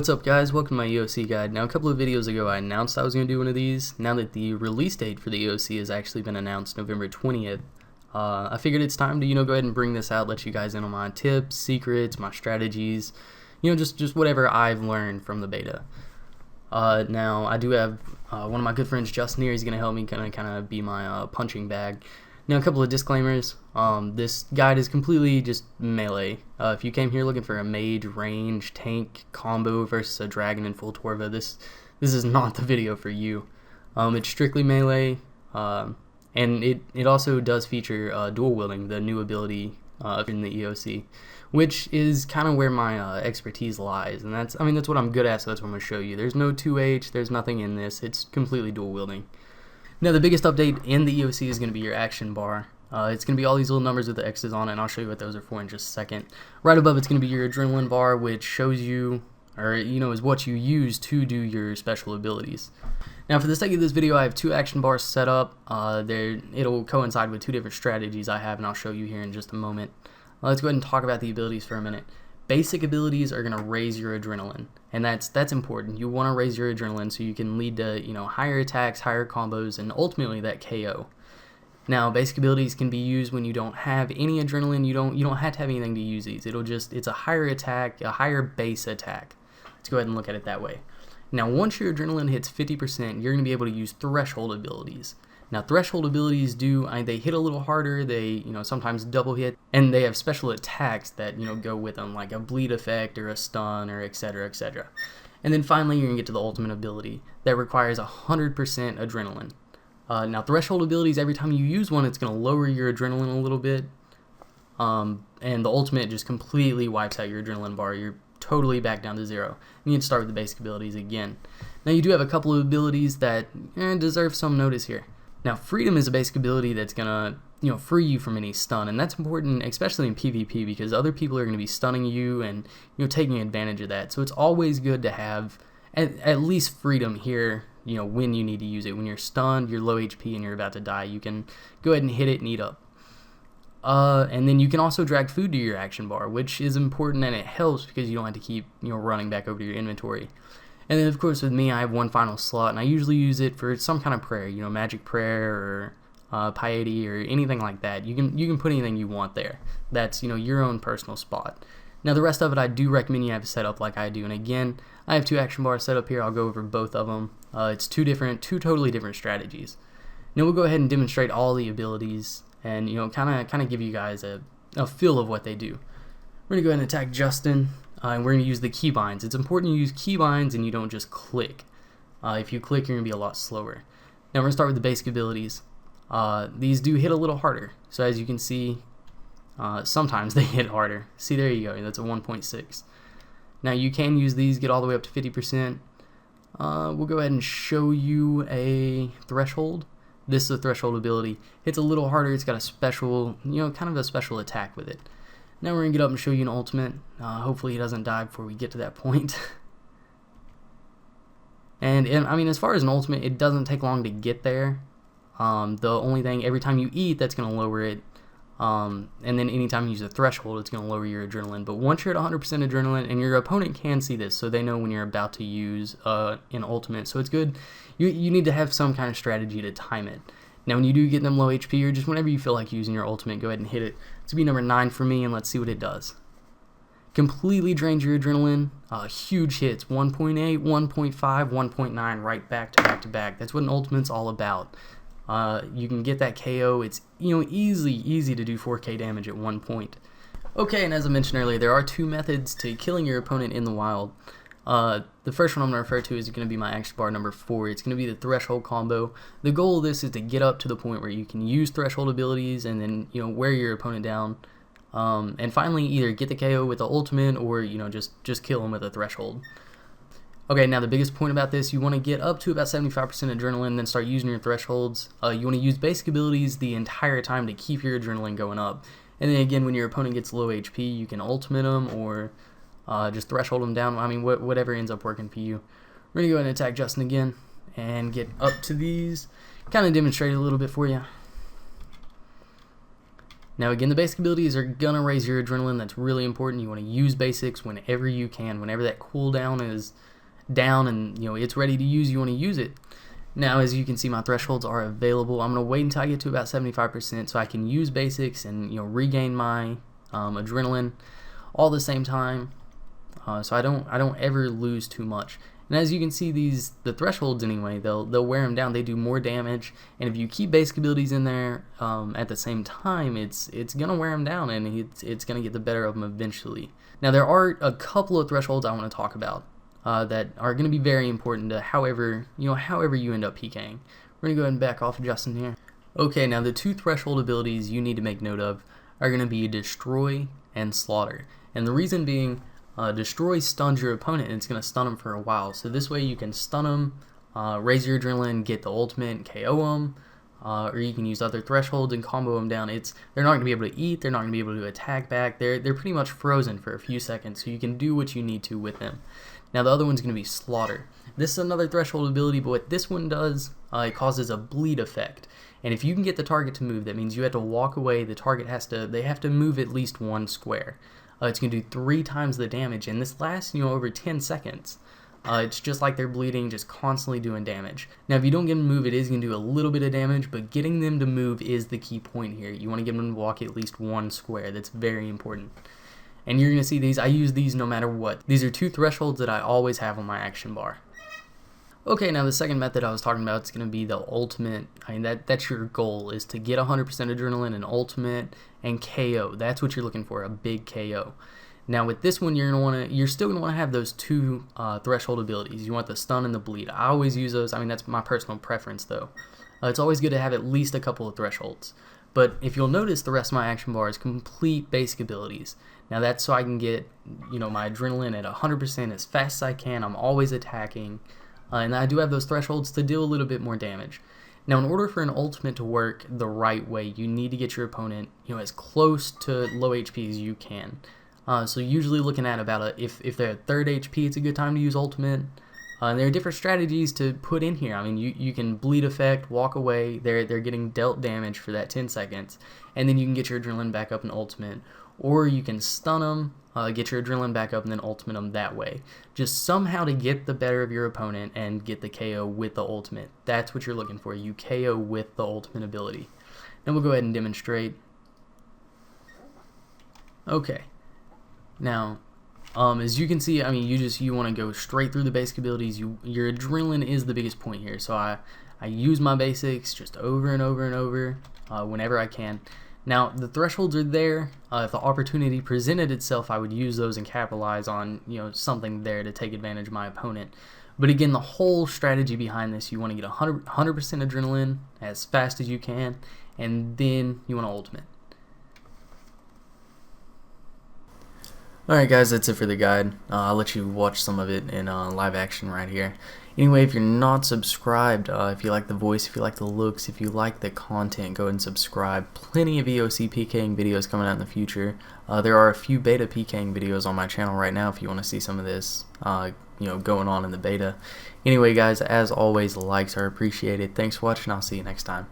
What's up guys, welcome to my EOC guide. Now a couple of videos ago I announced I was going to do one of these. Now that the release date for the EOC has actually been announced, November 20th, I figured it's time to go ahead and bring this out, let you guys in on my tips, secrets, my strategies, just whatever I've learned from the beta. Now I do have one of my good friends, Justin here. He's going to help me kind of be my punching bag. Now a couple of disclaimers. This guide is completely just melee. If you came here looking for a mage, range, tank combo versus a dragon in full Torva, this is not the video for you. It's strictly melee, and it also does feature dual wielding, the new ability in the EOC, which is kind of where my expertise lies, and that's what I'm good at, so that's what I'm going to show you. There's no 2H, there's nothing in this. It's completely dual wielding. Now the biggest update in the EOC is going to be your action bar. It's going to be all these little numbers with the X's on it, and I'll show you what those are for in just a second. Right above it's going to be your adrenaline bar, which shows you, or is what you use to do your special abilities. Now for the sake of this video, I have two action bars set up. It'll coincide with two different strategies I have, and I'll show you here in just a moment. Let's go ahead and talk about the abilities for a minute. Basic abilities are going to raise your adrenaline, and that's important. You want to raise your adrenaline so you can lead to higher attacks, higher combos, and ultimately that KO. Now basic abilities can be used when you don't have any adrenaline. You don't have to have anything to use these. It's a higher attack, a higher base attack. Let's go ahead and look at it that way. Now once your adrenaline hits 50%, you're going to be able to use threshold abilities. Now threshold abilities they hit a little harder, they sometimes double hit, and they have special attacks that go with them, like a bleed effect or a stun or etc, etc. And then finally you're going to get to the ultimate ability that requires 100% adrenaline. Now threshold abilities, every time you use one, it's going to lower your adrenaline a little bit, and the ultimate just completely wipes out your adrenaline bar. You're totally back down to zero. You need to start with the basic abilities again. Now you do have a couple of abilities that deserve some notice here. Now freedom is a basic ability that's gonna free you from any stun, and that's important especially in PvP because other people are going to be stunning you and taking advantage of that. So it's always good to have at least freedom here when you need to use it. When you're stunned, you're low HP, and you're about to die, you can go ahead and hit it and eat up. And then you can also drag food to your action bar, which is important, and it helps because you don't have to keep running back over to your inventory. And then of course with me, I have one final slot, and I usually use it for some kind of prayer, magic prayer or piety or anything like that. You can put anything you want there. That's your own personal spot. Now the rest of it, I do recommend you have it set up like I do. And again, I have two action bars set up here. I'll go over both of them. It's two totally different strategies. Now we'll go ahead and demonstrate all the abilities and kind of give you guys a feel of what they do. We're gonna go ahead and attack Justin. And we're going to use the keybinds. It's important you use keybinds and you don't just click. If you click, you're going to be a lot slower. Now we're going to start with the basic abilities. These do hit a little harder. So as you can see, sometimes they hit harder. See, there you go. That's a 1.6. Now you can use these, get all the way up to 50%. We'll go ahead and show you a threshold. This is a threshold ability. It's a little harder. It's got a special, kind of a special attack with it. Now we're going to get up and show you an ultimate. Hopefully he doesn't die before we get to that point. and as far as an ultimate, it doesn't take long to get there. The only thing, every time you eat, that's going to lower it. And then anytime you use a threshold, it's going to lower your adrenaline. But once you're at 100% adrenaline, and your opponent can see this, so they know when you're about to use an ultimate. So it's good. You need to have some kind of strategy to time it. Now when you do get them low HP, or just whenever you feel like using your ultimate, go ahead and hit it. It's going to be number 9 for me, and let's see what it does. Completely drains your adrenaline. Huge hits, 1.8, 1.5, 1.9, right back to back to back. That's what an ultimate's all about. You can get that KO. It's easy to do 4K damage at one point. Okay, and as I mentioned earlier, there are two methods to killing your opponent in the wild. The first one I'm going to refer to is going to be my action bar number 4. It's going to be the threshold combo. The goal of this is to get up to the point where you can use threshold abilities and then wear your opponent down, and finally either get the KO with the ultimate or just kill him with a threshold. Okay, now the biggest point about this, you want to get up to about 75% adrenaline, then start using your thresholds. You want to use basic abilities the entire time to keep your adrenaline going up, and then again when your opponent gets low HP, you can ultimate them or just threshold them down. Whatever ends up working for you. We're going to go ahead and attack Justin again and get up to these. Kind of demonstrate it a little bit for you. Now again, the basic abilities are gonna raise your adrenaline. That's really important. You want to use basics whenever you can. Whenever that cooldown is down and it's ready to use, you want to use it. Now as you can see, my thresholds are available. I'm gonna wait until I get to about 75% so I can use basics and regain my adrenaline all at the same time, so I don't ever lose too much. And as you can see, the thresholds anyway, they'll wear them down. They do more damage, and if you keep basic abilities in there at the same time, it's gonna wear them down, and it's gonna get the better of them eventually. Now there are a couple of thresholds I want to talk about that are gonna be very important to however you end up PKing. We're gonna go ahead and back off Justin here. Okay, now the two threshold abilities you need to make note of are gonna be Destroy and Slaughter, and the reason being, Destroy stuns your opponent and it's going to stun them for a while. So this way you can stun them, raise your adrenaline, get the ultimate, and KO them, or you can use other thresholds and combo them down. They're not going to be able to eat, they're not going to be able to attack back, they're pretty much frozen for a few seconds, so you can do what you need to with them. Now the other one's going to be Slaughter. This is another threshold ability, but what this one does, it causes a bleed effect. And if you can get the target to move, that means you have to walk away, the target they have to move at least one square. It's going to do 3 times the damage, and this lasts over 10 seconds. It's just like they're bleeding, just constantly doing damage. Now if you don't get them to move, it is going to do a little bit of damage, but getting them to move is the key point here. You want to get them to walk at least one square. That's very important. And you're going to see these, I use these no matter what. These are 2 thresholds that I always have on my action bar. Okay, now the second method I was talking about is going to be the ultimate. I mean, that's your goal, is to get 100% adrenaline and ultimate and KO. That's what you're looking for, a big KO. Now with this one, you're still going to want to have those 2 threshold abilities. You want the stun and the bleed. I always use those. I mean, that's my personal preference though. It's always good to have at least a couple of thresholds. But if you'll notice, the rest of my action bar is complete basic abilities. Now that's so I can get my adrenaline at 100% as fast as I can. I'm always attacking. And I do have those thresholds to deal a little bit more damage. Now in order for an ultimate to work the right way, you need to get your opponent as close to low HP as you can. So usually looking at about if they're at 3rd HP, it's a good time to use ultimate. And there are different strategies to put in here. I mean, you can bleed effect, walk away, they're getting dealt damage for that 10 seconds, and then you can get your adrenaline back up in ultimate. Or you can stun them, get your adrenaline back up, and then ultimate them that way. Just somehow to get the better of your opponent and get the KO with the ultimate. That's what you're looking for. You KO with the ultimate ability. Then we'll go ahead and demonstrate. Okay. Now, as you can see, I mean, you want to go straight through the basic abilities. Your adrenaline is the biggest point here. So I use my basics just over and over and over whenever I can. Now the thresholds are there. If the opportunity presented itself, I would use those and capitalize on something there to take advantage of my opponent. But again, the whole strategy behind this, you want to get 100% adrenaline as fast as you can, and then you want to ultimate. Alright guys, that's it for the guide. I'll let you watch some of it in live action right here. Anyway, if you're not subscribed, if you like the voice, if you like the looks, if you like the content, go ahead and subscribe. Plenty of EOC PKing videos coming out in the future. There are a few beta PKing videos on my channel right now if you want to see some of this going on in the beta. Anyway guys, as always, likes are appreciated. Thanks for watching. I'll see you next time.